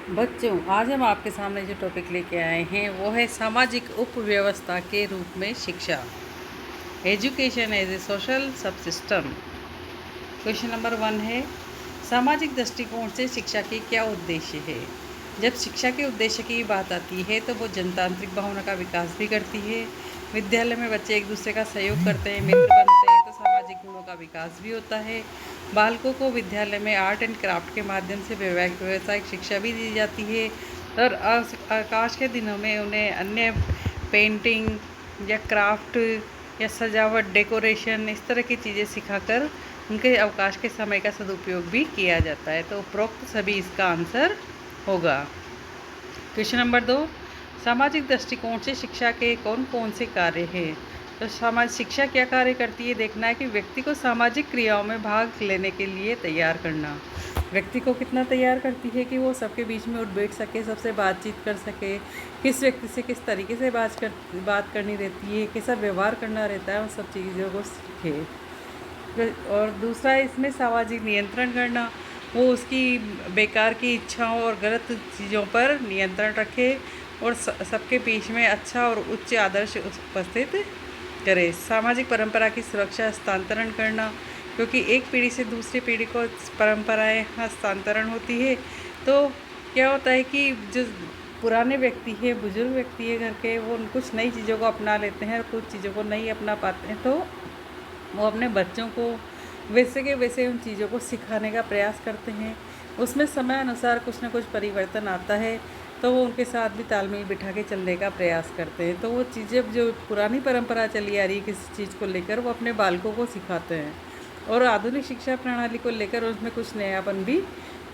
बच्चों, आज हम आपके सामने जो टॉपिक लेके आए हैं वो है सामाजिक उपव्यवस्था के रूप में शिक्षा। एजुकेशन एज ए सोशल सब सिस्टम। क्वेश्चन नंबर 1 है, सामाजिक दृष्टिकोण से शिक्षा के क्या उद्देश्य है। जब शिक्षा के उद्देश्य की बात आती है तो वो जनतांत्रिक भावना का विकास भी करती है। विद्यालय में बच्चे एक दूसरे का सहयोग करते हैं, मित्र बनते हैं, तो सामाजिक गुणों का विकास भी होता है। बालकों को विद्यालय में आर्ट एंड क्राफ्ट के माध्यम से व्यावसायिक शिक्षा भी दी जाती है और अवकाश के दिनों में उन्हें अन्य पेंटिंग या क्राफ्ट या सजावट, डेकोरेशन, इस तरह की चीज़ें सिखाकर उनके अवकाश के समय का सदुपयोग भी किया जाता है। तो उपरोक्त सभी इसका आंसर होगा। क्वेश्चन नंबर 2, सामाजिक दृष्टिकोण से शिक्षा के कौन कौन से कार्य हैं। तो समाज शिक्षा क्या कार्य करती है, देखना है कि व्यक्ति को सामाजिक क्रियाओं में भाग लेने के लिए तैयार करना। व्यक्ति को कितना तैयार करती है कि वो सबके बीच में उठ बैठ सके, सबसे बातचीत कर सके, किस व्यक्ति से किस तरीके से बात करनी रहती है, कैसा व्यवहार करना रहता है, उन सब चीज़ों को सीखे। और दूसरा है इसमें सामाजिक नियंत्रण करना, वो उसकी बेकार की इच्छाओं और गलत चीज़ों पर नियंत्रण रखे और सबके बीच में अच्छा और उच्च आदर्श उपस्थित करे। सामाजिक परंपरा की सुरक्षा हस्तांतरण करना, क्योंकि एक पीढ़ी से दूसरी पीढ़ी को परंपराएं हस्तांतरण होती है, तो क्या होता है कि जो पुराने व्यक्ति है, बुजुर्ग व्यक्ति है घर के, वो कुछ नई चीज़ों को अपना लेते हैं और कुछ चीज़ों को नहीं अपना पाते हैं, तो वो अपने बच्चों को वैसे के वैसे उन चीज़ों को सिखाने का प्रयास करते हैं। उसमें समय अनुसार कुछ ना कुछ परिवर्तन आता है, तो वो उनके साथ भी तालमेल बिठा के चलने का प्रयास करते हैं। तो वो चीज़ें जो पुरानी परंपरा चली आ रही है किसी चीज़ को लेकर, वो अपने बालकों को सिखाते हैं और आधुनिक शिक्षा प्रणाली को लेकर उसमें कुछ नयापन भी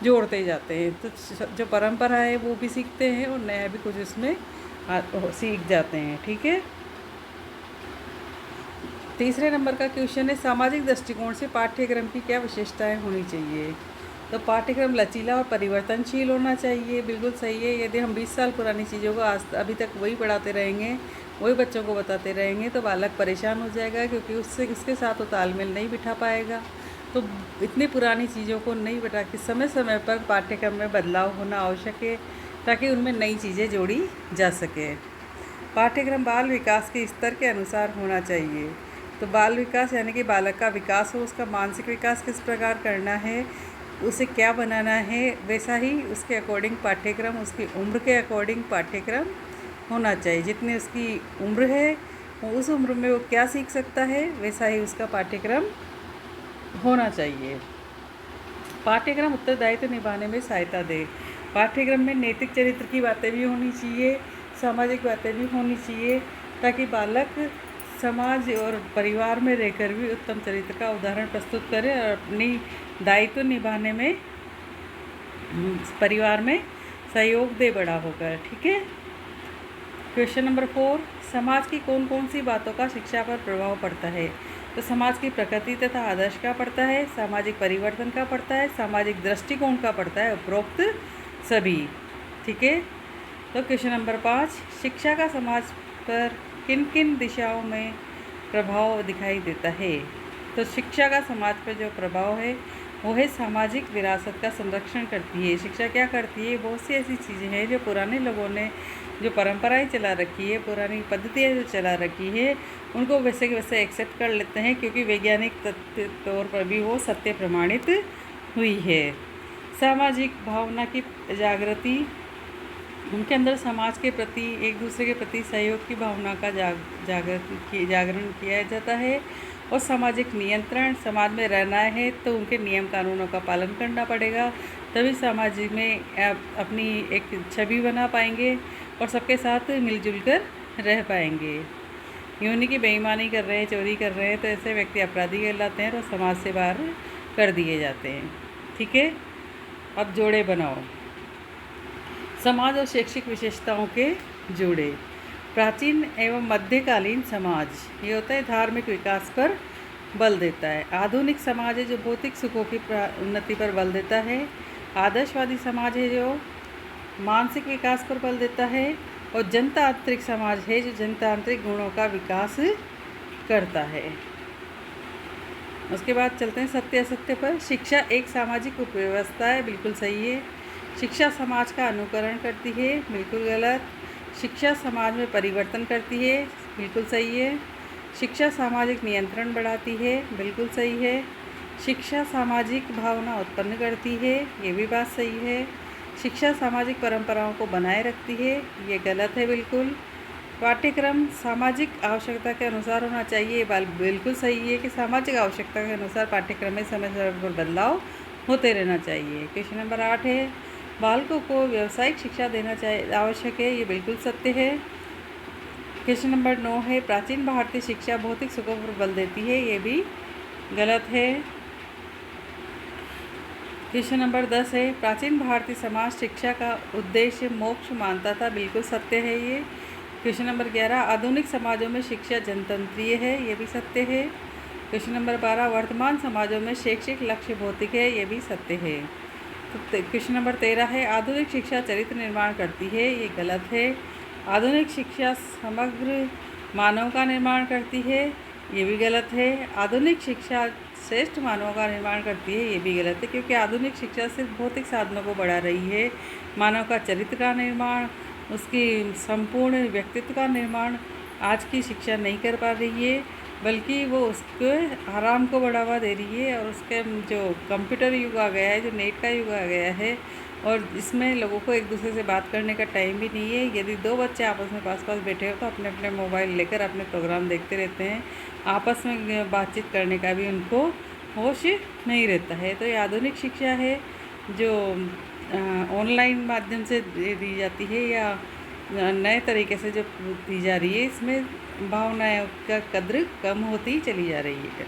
जोड़ते जाते हैं। तो जो परंपरा है वो भी सीखते हैं और नया भी कुछ उसमें सीख जाते हैं। ठीक है। तीसरे नंबर का क्वेश्चन है, सामाजिक दृष्टिकोण से पाठ्यक्रम की क्या विशेषताएं होनी चाहिए। तो पाठ्यक्रम लचीला और परिवर्तनशील होना चाहिए। बिल्कुल सही है। यदि हम 20 साल पुरानी चीज़ों को आज अभी तक वही पढ़ाते रहेंगे, वही बच्चों को बताते रहेंगे, तो बालक परेशान हो जाएगा, क्योंकि उससे उसके साथ वो तालमेल नहीं बिठा पाएगा। तो इतनी पुरानी चीज़ों को नहीं बिठा के समय समय पर पाठ्यक्रम में बदलाव होना आवश्यक है, ताकि उनमें नई चीज़ें जोड़ी जा सके। पाठ्यक्रम बाल विकास के स्तर के अनुसार होना चाहिए। तो बाल विकास यानी कि बालक का विकास हो, उसका मानसिक विकास किस प्रकार करना है, उसे क्या बनाना है, वैसा ही उसके अकॉर्डिंग पाठ्यक्रम, उसकी उम्र के अकॉर्डिंग पाठ्यक्रम होना चाहिए। जितनी उसकी उम्र है, उस उम्र में वो क्या सीख सकता है, वैसा ही उसका पाठ्यक्रम होना चाहिए। पाठ्यक्रम उत्तरदायित्व निभाने में सहायता दे। पाठ्यक्रम में नैतिक चरित्र की बातें भी होनी चाहिए, सामाजिक बातें भी होनी चाहिए, ताकि बालक समाज और परिवार में रहकर भी उत्तम चरित्र का उदाहरण प्रस्तुत करे और अपनी दायित्व निभाने में परिवार में सहयोग दे बड़ा होकर। ठीक है। क्वेश्चन नंबर 4, समाज की कौन कौन सी बातों का शिक्षा पर प्रभाव पड़ता है। तो समाज की प्रकृति तथा आदर्श का पड़ता है, सामाजिक परिवर्तन का पड़ता है, सामाजिक दृष्टिकोण का पड़ता है, उपरोक्त सभी। ठीक है। तो क्वेश्चन नंबर 5, शिक्षा का समाज पर किन किन दिशाओं में प्रभाव दिखाई देता है। तो शिक्षा का समाज पर जो प्रभाव है वो है सामाजिक विरासत का संरक्षण करती है। शिक्षा क्या करती है, बहुत सी ऐसी चीज़ें हैं जो पुराने लोगों ने जो परंपराएं चला रखी है, पुरानी पद्धतियाँ जो चला रखी है, उनको वैसे के वैसे एक्सेप्ट कर लेते हैं, क्योंकि वैज्ञानिक तौर पर भी वो सत्य प्रमाणित हुई है। सामाजिक भावना की जागृति, उनके अंदर समाज के प्रति, एक दूसरे के प्रति सहयोग की भावना का जागरण किया जाता है। और सामाजिक नियंत्रण, समाज में रहना है तो उनके नियम कानूनों का पालन करना पड़ेगा, तभी समाज में अपनी एक छवि बना पाएंगे और सबके साथ मिलजुल कर रह पाएंगे। यूँ नहीं कि बेईमानी कर रहे हैं, चोरी कर रहे हैं, तो ऐसे व्यक्ति अपराधी कहलाते हैं और समाज से बाहर कर दिए जाते हैं। ठीक है। अब जोड़े बनाओ। समाज और शैक्षिक विशेषताओं के जोड़े। प्राचीन एवं मध्यकालीन समाज, ये होता है धार्मिक विकास पर बल देता है। आधुनिक समाज है जो भौतिक सुखों की उन्नति पर बल देता है। आदर्शवादी समाज है जो मानसिक विकास पर बल देता है। और जनतांत्रिक समाज है जो जनतांत्रिक गुणों का विकास करता है। उसके बाद चलते हैं सत्य असत्य पर। शिक्षा एक सामाजिक उपव्यवस्था है, बिल्कुल सही है। शिक्षा समाज का अनुकरण करती है, बिल्कुल गलत। शिक्षा समाज में परिवर्तन करती है, बिल्कुल सही है। शिक्षा सामाजिक नियंत्रण बढ़ाती है, बिल्कुल सही है। शिक्षा सामाजिक भावना उत्पन्न करती है, ये भी बात सही है। शिक्षा सामाजिक परंपराओं को बनाए रखती है, ये गलत है बिल्कुल। पाठ्यक्रम सामाजिक आवश्यकता के अनुसार होना चाहिए, ये बात बिल्कुल सही है कि सामाजिक आवश्यकता के अनुसार पाठ्यक्रम में समय समय पर बदलाव होते रहना चाहिए। क्वेश्चन नंबर 8 है, बालकों को व्यावसायिक शिक्षा देना चाहिए आवश्यक है, ये बिल्कुल सत्य है। क्वेश्चन नंबर 9 है, प्राचीन भारतीय शिक्षा भौतिक सुखों पर बल देती है, ये भी गलत है। क्वेश्चन नंबर 10 है, प्राचीन भारतीय समाज शिक्षा का उद्देश्य मोक्ष मानता था, बिल्कुल सत्य है ये। क्वेश्चन नंबर 11, आधुनिक समाजों में शिक्षा जनतंत्रीय है, ये भी सत्य है। क्वेश्चन नंबर 12, वर्तमान समाजों में शैक्षिक लक्ष्य भौतिक है, ये भी सत्य है। तो क्वेश्चन नंबर 13 है, आधुनिक शिक्षा चरित्र निर्माण करती है, ये गलत है। आधुनिक शिक्षा समग्र मानव का निर्माण करती है, ये भी गलत है। आधुनिक शिक्षा श्रेष्ठ मानवों का निर्माण करती है, ये भी गलत है, क्योंकि आधुनिक शिक्षा सिर्फ भौतिक साधनों को बढ़ा रही है। मानव का चरित्र का निर्माण, उसकी संपूर्ण व्यक्तित्व का निर्माण आज की शिक्षा नहीं कर पा रही है, बल्कि वो उसके आराम को बढ़ावा दे रही है। और उसके जो कंप्यूटर युग आ गया है, जो नेट का युग आ गया है, और इसमें लोगों को एक दूसरे से बात करने का टाइम भी नहीं है। यदि दो बच्चे आपस में पास पास बैठे हो तो अपने अपने मोबाइल लेकर अपने प्रोग्राम देखते रहते हैं, आपस में बातचीत करने का भी उनको होश नहीं रहता है। तो ये आधुनिक शिक्षा है जो ऑनलाइन माध्यम से दी जाती है या नए तरीके से जो दी जा रही है, इसमें भावनाओं का कद्र कम होती चली जा रही है।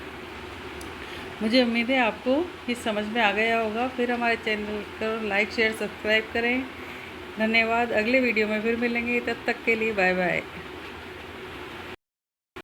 मुझे उम्मीद है आपको ये समझ में आ गया होगा। फिर हमारे चैनल को लाइक शेयर सब्सक्राइब करें। धन्यवाद। अगले वीडियो में फिर मिलेंगे, तब तक के लिए बाय बाय।